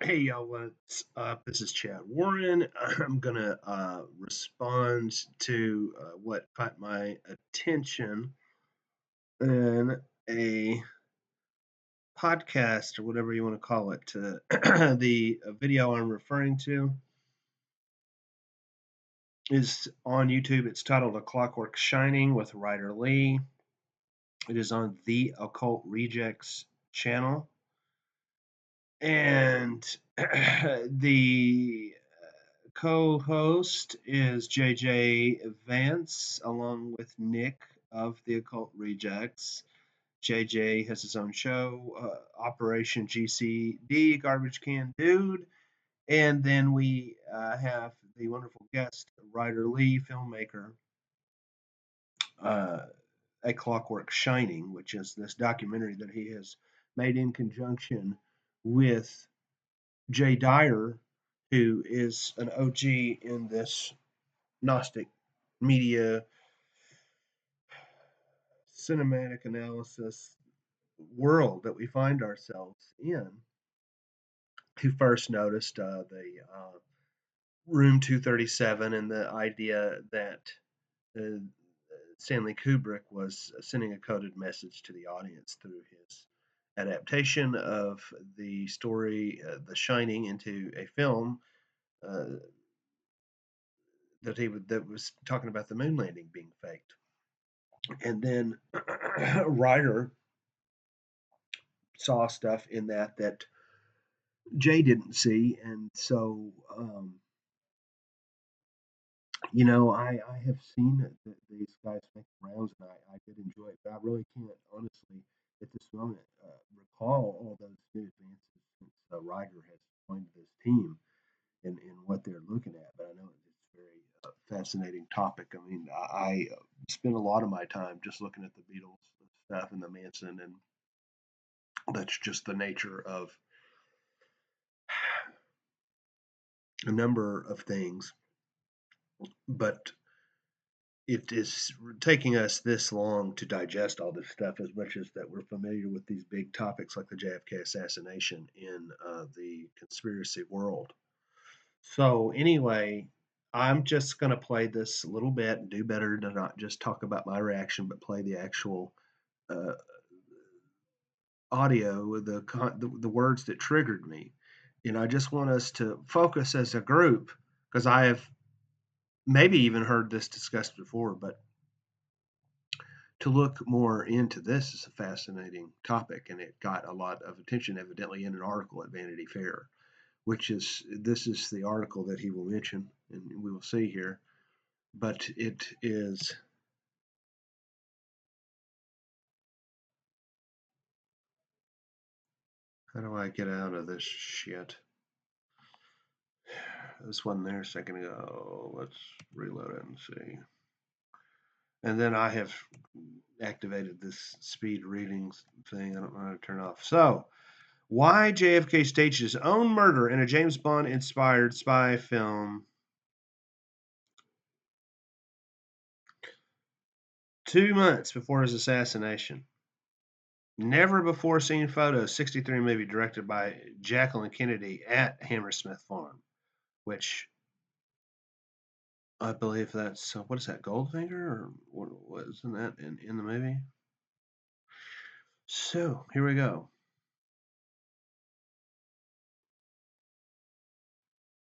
Hey y'all, what's up? This is Chad Warren. I'm gonna respond to what caught my attention in a podcast or whatever you want to call it. The video I'm referring to is on YouTube. It's titled "A Clockwork Shining" with Ryder Lee. It is on the Occult Rejects channel, and the co-host is JJ Vance, along with Nick of the Occult Rejects. JJ has his own show, Operation GCD, Garbage Can Dude. And then we have the wonderful guest, Ryder Lee, filmmaker, uh, A Clockwork Shining, which is this documentary that he has made in conjunction with Jay Dyer, who is an OG in this Gnostic media cinematic analysis world that we find ourselves in, who first noticed the Room 237 and the idea that uh, Stanley Kubrick was sending a coded message to the audience through his adaptation of the story The Shining into a film uh, that was talking about the moon landing being faked. And then Ryder saw stuff in that Jay didn't see, and so I have seen that these guys make rounds, and I did enjoy it, but I really can't honestly at this moment recall all those new advances since Ryder has joined this team and what they're looking at. But I know it's a very fascinating topic. I mean, I spend a lot of my time just looking at the Beatles stuff and the Manson, and that's just the nature of a number of things. But it is taking us this long to digest all this stuff as much as that we're familiar with these big topics like the JFK assassination in the conspiracy world. So, anyway, I'm just going to play this a little bit and do better to not just talk about my reaction, but play the actual uh, audio, the words that triggered me. I just want us to focus as a group because I have maybe even heard this discussed before, but to look more into this is a fascinating topic, and it got a lot of attention, evidently, in an article at Vanity Fair, which is this is the article that he will mention, and we will see here. But it is. How do I get out of this shit? This wasn't there a second ago. Let's reload it and see. And then I have activated this speed reading thing. I don't know how to turn it off. So, why JFK staged his own murder in a James Bond inspired spy film 2 months before his assassination. Never before seen photos, 63 movie directed by Jacqueline Kennedy at Hammersmith Farm, which I believe that's, what is that, Goldfinger? Or what wasn't that in the movie? So, here we go.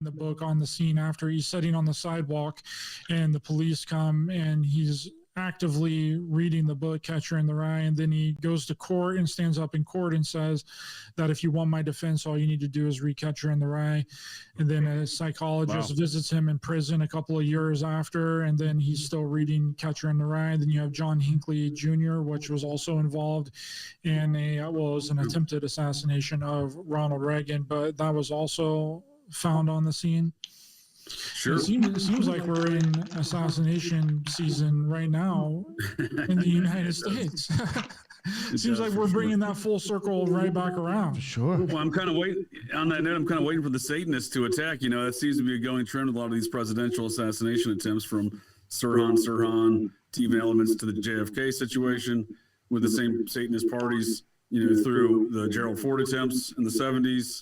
The book on the scene after he's sitting on the sidewalk and the police come and he's actively reading the book Catcher in the Rye, and then he goes to court and stands up in court and says that if you want my defense, all you need to do is read Catcher in the Rye. And then a psychologist visits him in prison a couple of years after, and then he's still reading Catcher in the Rye. Then you have John Hinckley Jr., which was also involved in it was an attempted assassination of Ronald Reagan, but that was also found on the scene. Sure. It seems like we're in assassination season right now in the United States. It seems like we're bringing that full circle right back around. Sure. Well, I'm kind of waiting on that note. I'm kind of waiting for the Satanists to attack. That seems to be a going trend with a lot of these presidential assassination attempts, from Sirhan, to even elements to the JFK situation with the same Satanist parties, through the Gerald Ford attempts in the 70s.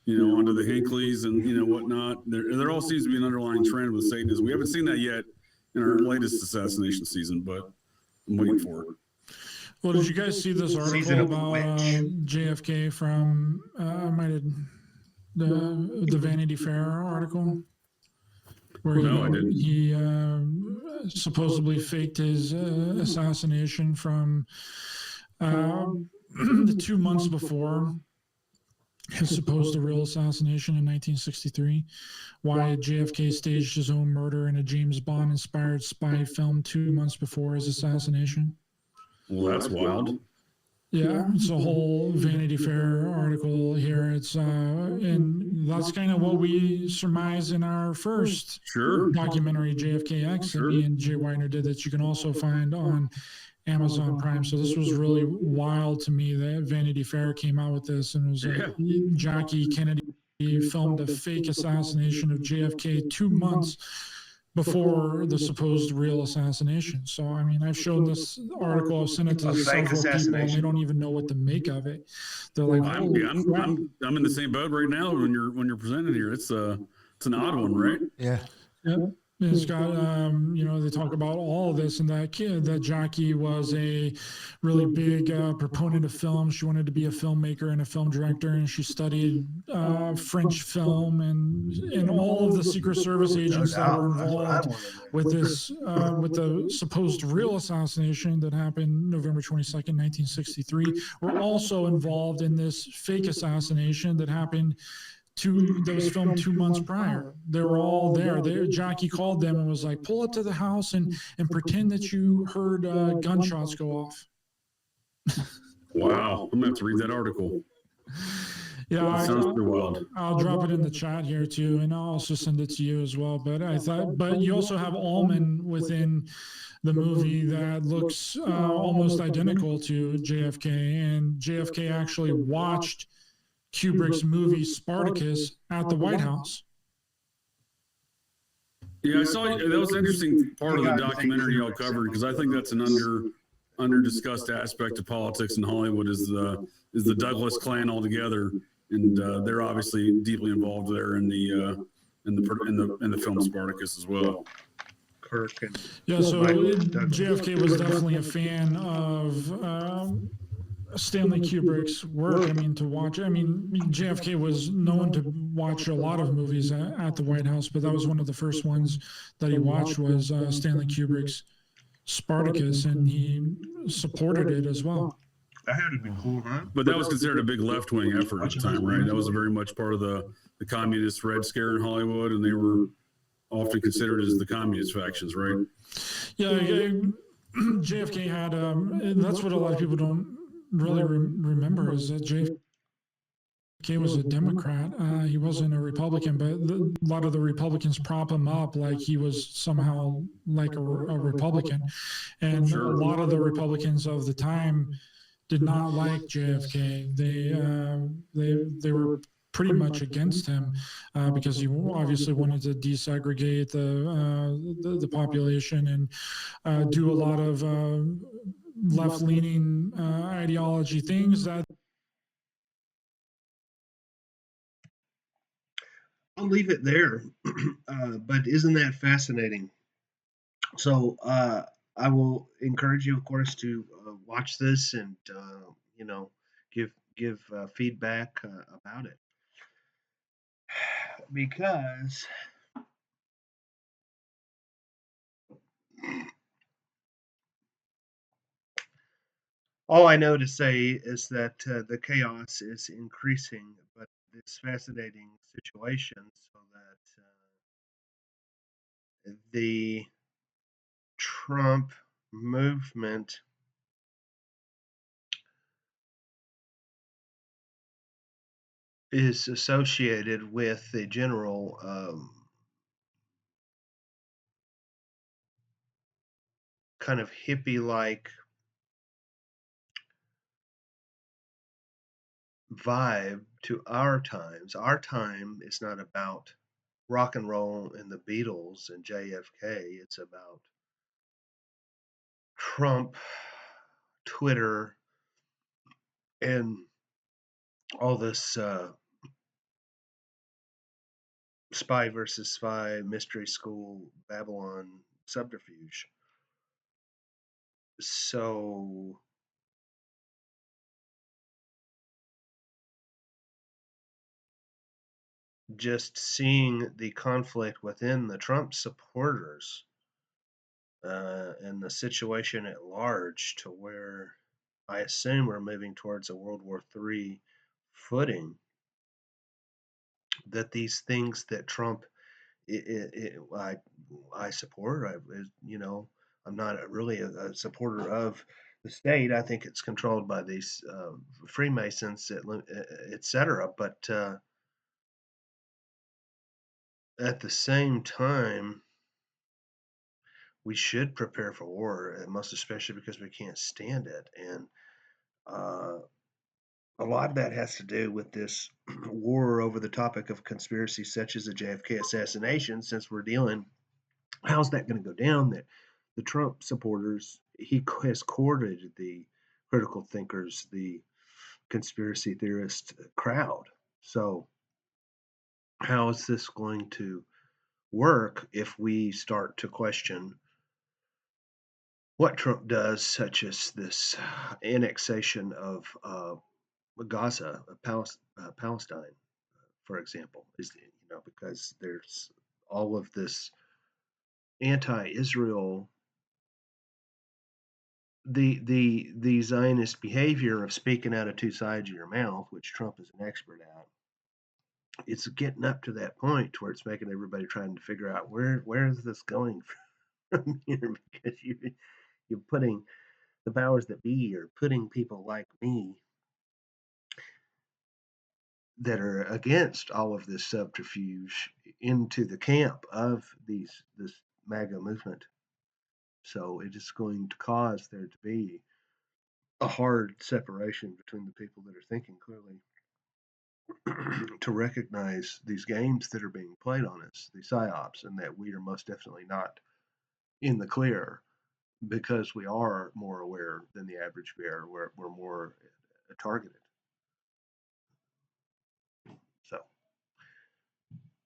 onto the Hinckleys and whatnot. There all seems to be an underlying trend with Satanism. We haven't seen that yet in our latest assassination season, but I'm waiting for it. Well, did you guys see this article about JFK from the Vanity Fair article? Where he supposedly faked his assassination from the 2 months before his supposed real assassination in 1963. Why JFK staged his own murder in a James Bond-inspired spy film 2 months before his assassination. Well, that's wild. Yeah, it's a whole Vanity Fair article here. It's and that's kind of what we surmise in our first documentary, JFK X, that me and Jay Weidner did, that you can also find on Amazon Prime. So this was really wild to me that Vanity Fair came out with this, and it was Jackie Kennedy filmed a fake assassination of JFK 2 months before the supposed real assassination. So, I mean, I've shown this article, I've sent it to several people, and they don't even know what to make of it. They're like, I'm in the same boat right now when you're presenting here. It's an odd one, right? Yeah. Yep. It's got, they talk about all of this, and that Jackie was a really big proponent of film. She wanted to be a filmmaker and a film director, and she studied French film, and all of the Secret Service agents that were involved with this, with the supposed real assassination that happened November 22nd, 1963, were also involved in this fake assassination that happened that was filmed 2 months prior. They were all there. Jackie called them and was like, pull up to the house and pretend that you heard gunshots go off. Wow. I'm going to have to read that article. Yeah, sounds pretty wild. I'll drop it in the chat here too, and I'll also send it to you as well. But you also have Allman within the movie that looks almost identical to JFK, and JFK actually watched Kubrick's movie Spartacus at the White House. Yeah, I saw that was an interesting part of the documentary y'all covered, because I think that's an under discussed aspect of politics in Hollywood is the Douglas clan altogether, and they're obviously deeply involved there in the film Spartacus as well. Kirk and so JFK was definitely a fan of Stanley Kubrick's work. I mean, to watch. I mean, JFK was known to watch a lot of movies at the White House, but that was one of the first ones that he watched was Stanley Kubrick's Spartacus, and he supported it as well. That had to be cool, huh? But that was considered a big left-wing effort at the time, right? That was very much part of the communist Red Scare in Hollywood, and they were often considered as the communist factions, right? Yeah, JFK had, and that's what a lot of people don't really remember, is that JFK was a Democrat. He wasn't a Republican, but a lot of the Republicans prop him up like he was somehow like a Republican. And a lot of the Republicans of the time did not like JFK. They were pretty much against him because he obviously wanted to desegregate the population and do a lot of left-leaning ideology things that. I'll leave it there, but isn't that fascinating? So I will encourage you, of course, to watch this and give feedback about it, because all I know to say is that the chaos is increasing, but it's fascinating situation, so that the Trump movement is associated with the general kind of hippie-like vibe to our times. Our time is not about rock and roll and the Beatles and JFK. It's about Trump, Twitter, and all this spy versus spy, mystery school, Babylon subterfuge. So just seeing the conflict within the Trump supporters and the situation at large, to where I assume we're moving towards a World War III footing, that these things that Trump, I support, I'm not really a supporter of the state. I think it's controlled by these Freemasons, etc. But at the same time, we should prepare for war, and most especially because we can't stand it. And uh, a lot of that has to do with this war over the topic of conspiracy, such as the JFK assassination. Since we're dealing, how's that going to go down? That the Trump supporters, he has courted the critical thinkers, the conspiracy theorist crowd. So, how is this going to work if we start to question what Trump does, such as this annexation of Gaza, Palestine, for example, is, because there's all of this anti-Israel, the Zionist behavior of speaking out of two sides of your mouth, which Trump is an expert at. It's getting up to that point where it's making everybody trying to figure out where is this going from here, because you're putting the powers that be are putting people like me that are against all of this subterfuge into the camp of this MAGA movement. So it is going to cause there to be a hard separation between the people that are thinking clearly to recognize these games that are being played on us, the psyops, and that we are most definitely not in the clear, because we are more aware than the average bear. We're more targeted. So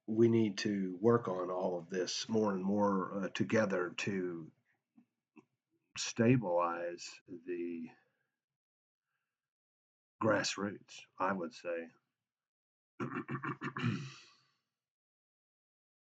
we need to work on all of this more and more together to stabilize the grassroots, I would say.